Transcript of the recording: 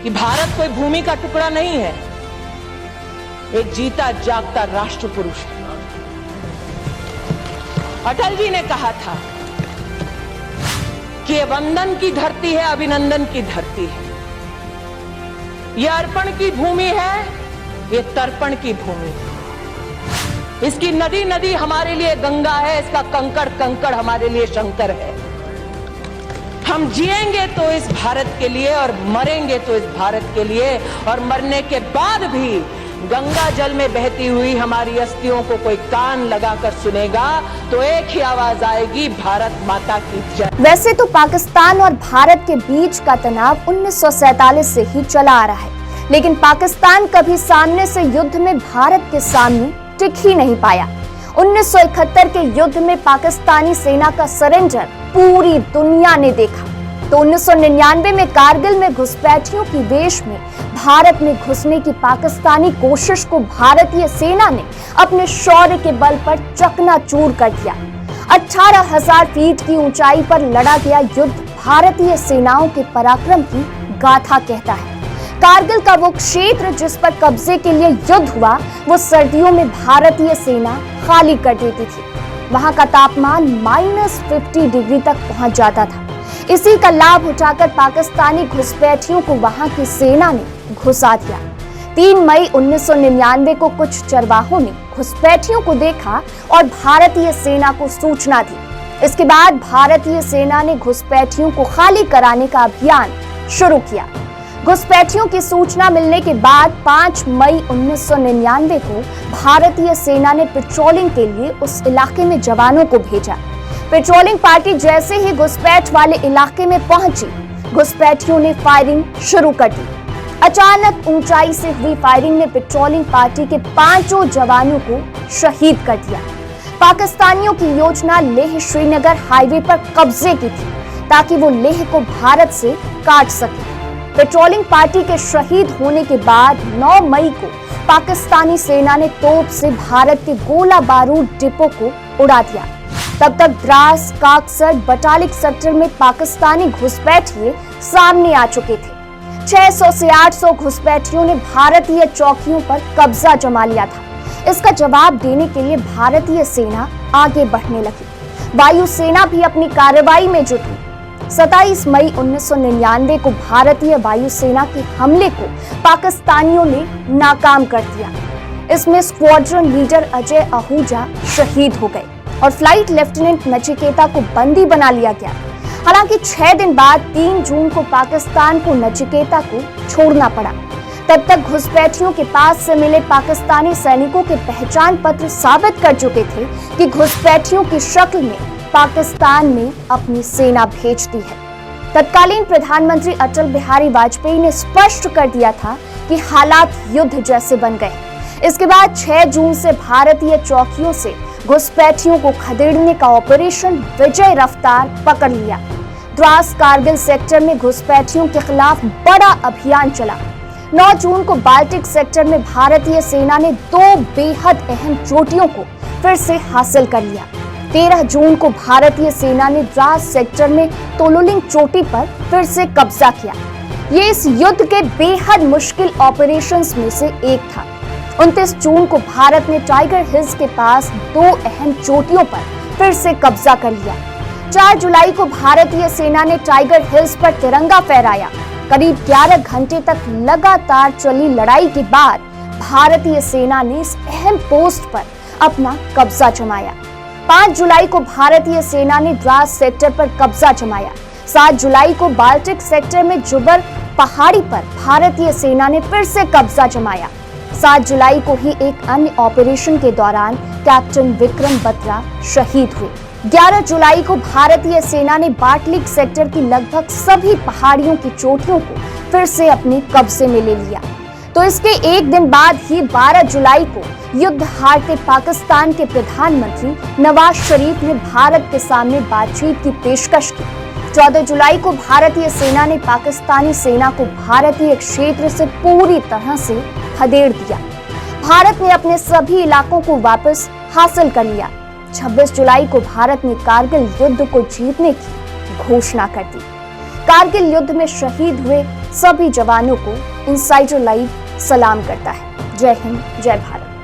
कि भारत कोई भूमि का टुकड़ा नहीं है, एक जीता जागता राष्ट्र पुरुष है। अटल जी ने कहा था कि ये वंदन की धरती है, अभिनंदन की धरती है, ये अर्पण की भूमि है, ये तर्पण की भूमि है। इसकी नदी नदी हमारे लिए गंगा है, इसका कंकड़ कंकड़ हमारे लिए शंकर है। हम जिएंगे तो इस भारत के लिए और मरेंगे तो इस भारत के लिए, और मरने के बाद भी गंगा जल में बहती हुई हमारी अस्थियों को कोई कान लगाकर सुनेगा तो एक ही आवाज आएगी, भारत माता की जय। वैसे तो पाकिस्तान और भारत के बीच का तनाव 1947 से ही चला आ रहा है, लेकिन पाकिस्तान कभी सामने से युद्ध में भारत के सामने टिक ही नहीं पाया। 1971 के युद्ध में पाकिस्तानी सेना का सरेंडर पूरी दुनिया ने देखा, तो 1999 में कारगिल में घुसपैठियों की वेश में भारत में घुसने की पाकिस्तानी कोशिश को भारतीय सेना ने अपने शौर्य के बल पर चकनाचूर कर दिया। 18,000 फीट की ऊंचाई पर लड़ा गया युद्ध भारतीय सेनाओं के पराक्रम की गाथा कहता है। कारगिल का वो क्षेत्र जिस पर कब्जे के लिए युद्ध हुआ, वो सर्दियों में भारतीय सेना खाली कर देती थी। वहां का तापमान -50 डिग्री तक पहुंच जाता था। इसी का लाभ उठाकर पाकिस्तानी घुसपैठियों को वहां की सेना ने घुसा दिया। 3 मई 1999 को कुछ चरवाहों ने घुसपैठियों को देखा और भारतीय सेना को सूचना दी। इसके बाद भारतीय सेना ने घुसपैठियों को खाली कराने का अभियान शुरू किया। घुसपैठियों की सूचना मिलने के बाद 5 मई 1999 को भारतीय सेना ने पेट्रोलिंग के लिए उस इलाके में जवानों को भेजा। पेट्रोलिंग पार्टी जैसे ही घुसपैठ वाले इलाके में पहुंची, घुसपैठियों ने फायरिंग शुरू कर दी। अचानक ऊंचाई से हुई फायरिंग ने पेट्रोलिंग पार्टी के 5 जवानों को शहीद कर दिया। पाकिस्तानियों की योजना लेह श्रीनगर हाईवे पर कब्जे की थी, ताकि वो लेह को भारत से काट सके। पेट्रोलिंग पार्टी के शहीद होने के बाद 9 मई को पाकिस्तानी सेना ने तोप से भारत के गोला बारूद डिपो को उड़ा दिया। तब तक द्रास, काकसर, बटालिक सेक्टर में पाकिस्तानी घुसपैठिए सामने आ चुके थे। 600 से 800 घुसपैठियों ने भारतीय चौकियों पर कब्जा जमा लिया था। इसका जवाब देने के लिए भारतीय सेना आगे बढ़ने लगी। वायुसेना भी अपनी कार्रवाई में जुटी। 27 मई 1999 को भारतीय वायुसेना के हमले को पाकिस्तानियों ने नाकाम कर दिया। इसमें स्क्वाड्रन लीडर अजय आहूजा शहीद हो गए और फ्लाइट लेफ्टिनेंट नचिकेता को बंदी बना लिया गया। हालांकि 6 दिन बाद 3 जून को पाकिस्तान को नचिकेता को छोड़ना पड़ा। तब तक घुसपैठियों के पास से मिले पाकिस्तानी सैनिकों के पहचान पत्र साबित कर चुके थे कि घुसपैठियों की शक्ल में पाकिस्तान ने अपनी सेना भेज दी है। तत्कालीन प्रधानमंत्री अटल बिहारी वाजपेयी ने स्पष्ट कर दिया था कि हालात युद्ध जैसे बन गए। इसके बाद 6 जून से भारतीय चौकियों से घुसपैठियों को खदेड़ने का ऑपरेशन विजय रफ्तार पकड़ लिया। द्रास कारगिल सेक्टर में घुसपैठियों के खिलाफ बड़ा अभियान चला। 9 जून को बाल्टिक सेक्टर में भारतीय सेना ने 2 बेहद अहम चोटियों को फिर से हासिल कर लिया। 13 जून को भारतीय सेना ने द्रास सेक्टर में तोलुलिंग चोटी पर फिर से कब्जा किया। ये इस युद्ध के बेहद मुश्किल ऑपरेशंस में से एक था। 29 जून को भारत ने टाइगर हिल्स के पास 2 अहम चोटियों पर फिर से कब्जा कर लिया। 4 जुलाई को भारतीय सेना ने टाइगर हिल्स पर तिरंगा फहराया। करीब 11 घंटे तक लगातार चली लड़ाई के बाद भारतीय सेना ने इस अहम पोस्ट पर अपना कब्जा जमाया। 5 जुलाई को भारतीय सेना ने द्रास सेक्टर पर कब्जा जमाया। 7 जुलाई को बाल्टिक सेक्टर में जुबर पहाड़ी पर भारतीय सेना ने फिर से कब्जा जमाया। 7 जुलाई को ही एक अन्य ऑपरेशन के दौरान कैप्टन विक्रम बत्रा शहीद हुए। 11 जुलाई को भारतीय सेना ने बाल्टिक सेक्टर की लगभग सभी पहाड़ियों की चोटियों को फिर से अपने कब्जे में ले लिया। तो इसके एक दिन बाद ही 12 जुलाई को युद्ध हारते पाकिस्तान के प्रधानमंत्री नवाज शरीफ ने भारत के सामने बातचीत की पेशकश की। 14 जुलाई को भारतीय सेना ने पाकिस्तानी सेना को भारतीय क्षेत्र से पूरी तरह से खदेड़ दिया। भारत ने अपने सभी इलाकों को वापस हासिल कर लिया। 26 जुलाई को भारत ने कारगिल युद्ध को जीतने की घोषणा कर दी। कारगिल युद्ध में शहीद हुए सभी जवानों को इनसाइडर लाइव सलाम करता है। जय हिंद, जय भारत।